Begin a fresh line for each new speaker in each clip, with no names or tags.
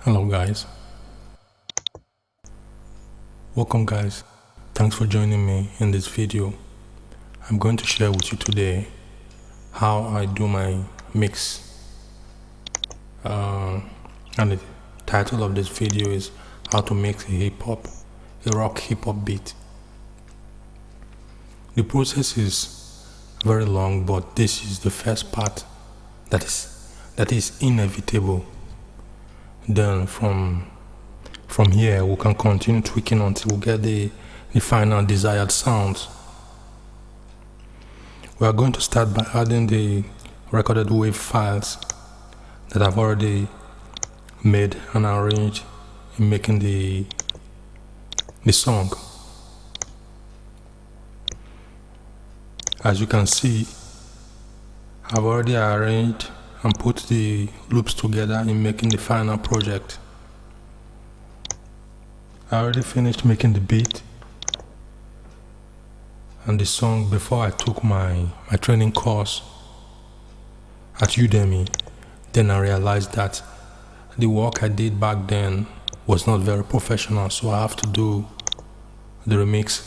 Hello guys, welcome guys. Thanks for joining me in this video. I'm going to share with you today how I do my mix, and the title of this video is how to mix a rock hip hop beat. The process is very long, but this is the first part that is inevitable. Then from here we can continue tweaking until we get the final desired sounds. We are going to start by adding the recorded wave files that I've already made and arranged in making the song. As you can see, I've already arranged and put the loops together in making the final project. I already finished making the beat and the song before I took my training course at Udemy. Then I realized that the work I did back then was not very professional, so I have to do the remix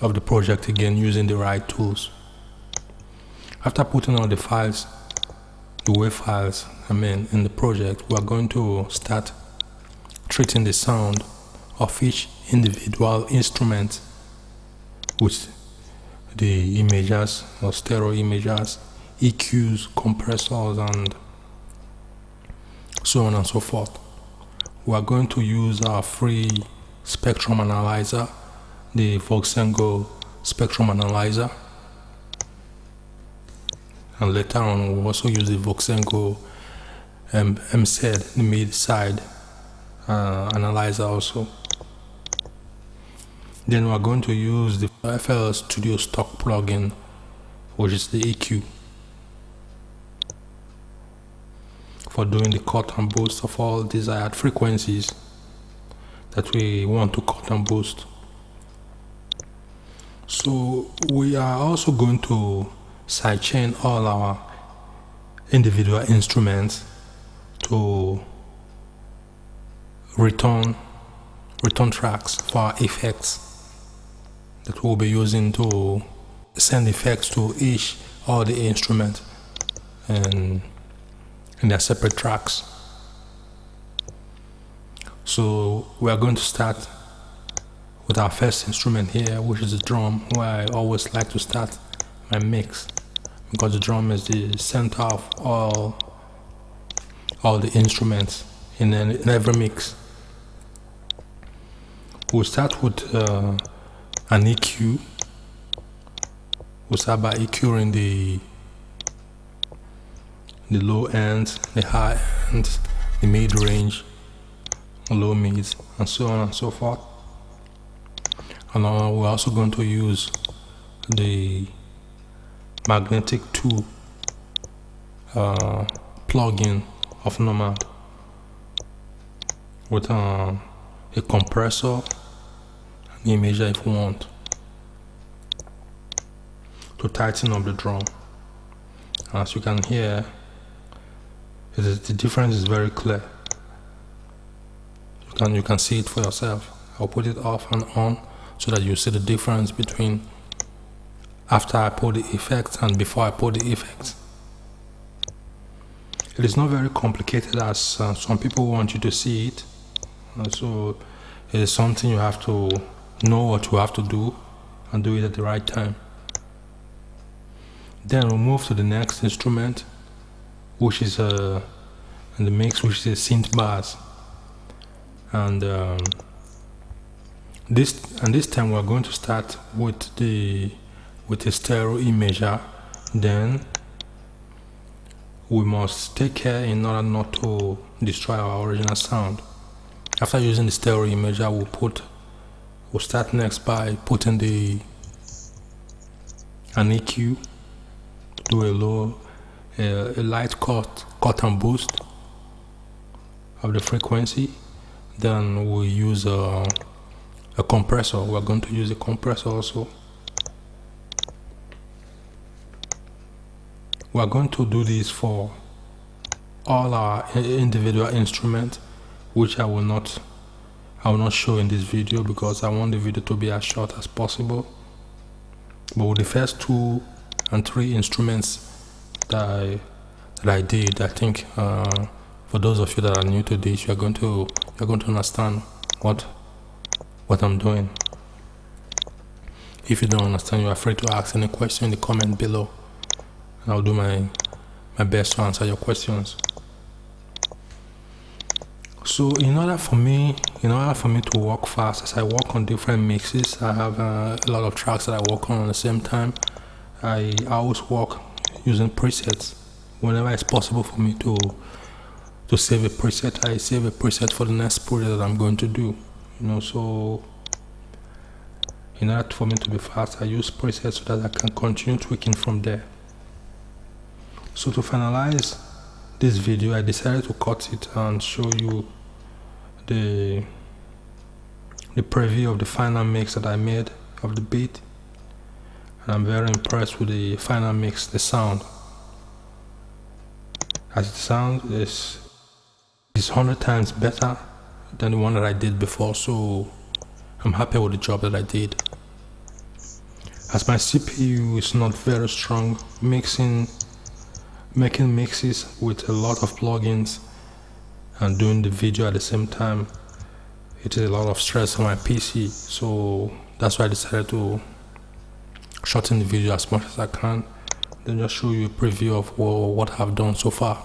of the project again using the right tools. After putting all the files, the wave files, in the project, we are going to start treating the sound of each individual instrument with the imagers or stereo imagers, EQs, compressors, and so on and so forth. We are going to use our free spectrum analyzer, the Voxengo spectrum analyzer, and later on we'll also use the Voxengo MZ, the mid-side analyzer also. Then we are going to use the FL Studio stock plugin, which is the EQ, for doing the cut and boost of all desired frequencies that we want to cut and boost. So we are also going to sidechain all our individual instruments to return tracks for our effects that we'll be using to send effects to all the instruments and in their separate tracks. So we are going to start with our first instrument here, which is the drum, where I always like to start my mix because the drum is the center of all the instruments in every mix. We'll start with an EQ. We'll start by EQing the low ends, the high ends, the mid range, low mids, and so on and so forth. And we're also going to use the Magnetic 2 plugin of Nomad with a compressor and imager if you want to tighten up the drum. As you can hear, the difference is very clear. You can see it for yourself. I'll put it off and on so that you see the difference between after I put the effects and before I put the effects. It is not very complicated as some people want you to see it. So it is something you have to know what you have to do and do it at the right time. Then we'll move to the next instrument, which is in the mix, which is synth bass. And this time we're going to start with the stereo imager. Then we must take care in order not to destroy our original sound. After using the stereo imager, we'll start next by putting an EQ to do a light cut and boost of the frequency. Then we'll use a compressor. We're going to use a compressor also. We're going to do this for all our individual instruments which I will not show in this video because I want the video to be as short as possible. But with the first two and three instruments that I did, I think for those of you that are new to this, you're going to understand what I'm doing. If you don't understand, you're free to ask any question in the comment below, and I'll do my best to answer your questions. So in order for me to work fast, as I work on different mixes, I have a lot of tracks that I work on at the same time. I always work using presets. Whenever it's possible for me to save a preset, I save a preset for the next project that I'm going to do. So in order for me to be fast, I use presets so that I can continue tweaking from there. So to finalize this video, I decided to cut it and show you the preview of the final mix that I made of the beat, and I'm very impressed with the final mix, the sound. As the sound is 100 times better than the one that I did before, so I'm happy with the job that I did. As my CPU is not very strong, making mixes with a lot of plugins and doing the video at the same time, it is a lot of stress on my PC, so that's why I decided to shorten the video as much as I can, then just show you a preview of what I've done so far.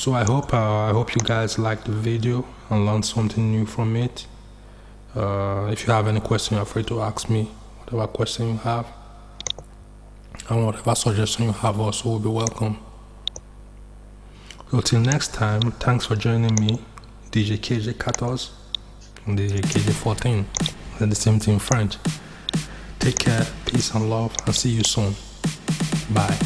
So I hope you guys liked the video and learned something new from it. If you have any question, you're free to ask me whatever question you have, and whatever suggestion you have also will be welcome. So till next time, thanks for joining me, DJ KJ 14 and DJ KJ 14, and the same thing in French. Take care, peace and love, and see you soon. Bye.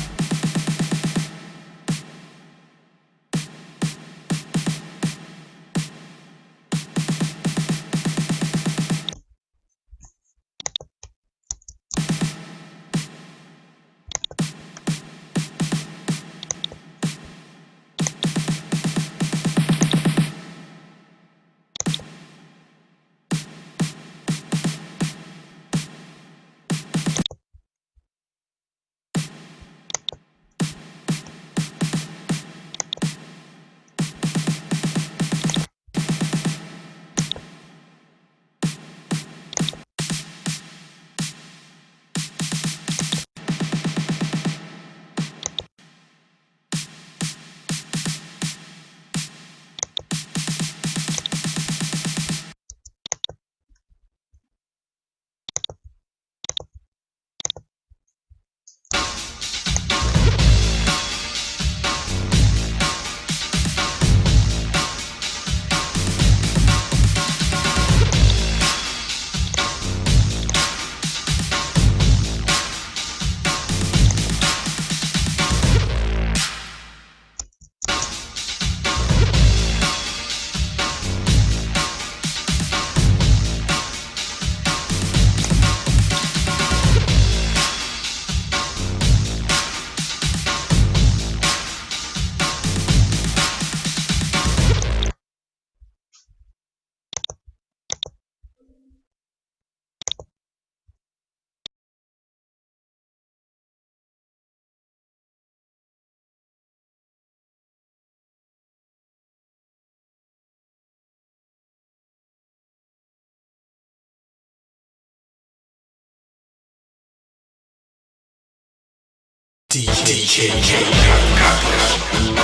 DJ KJ.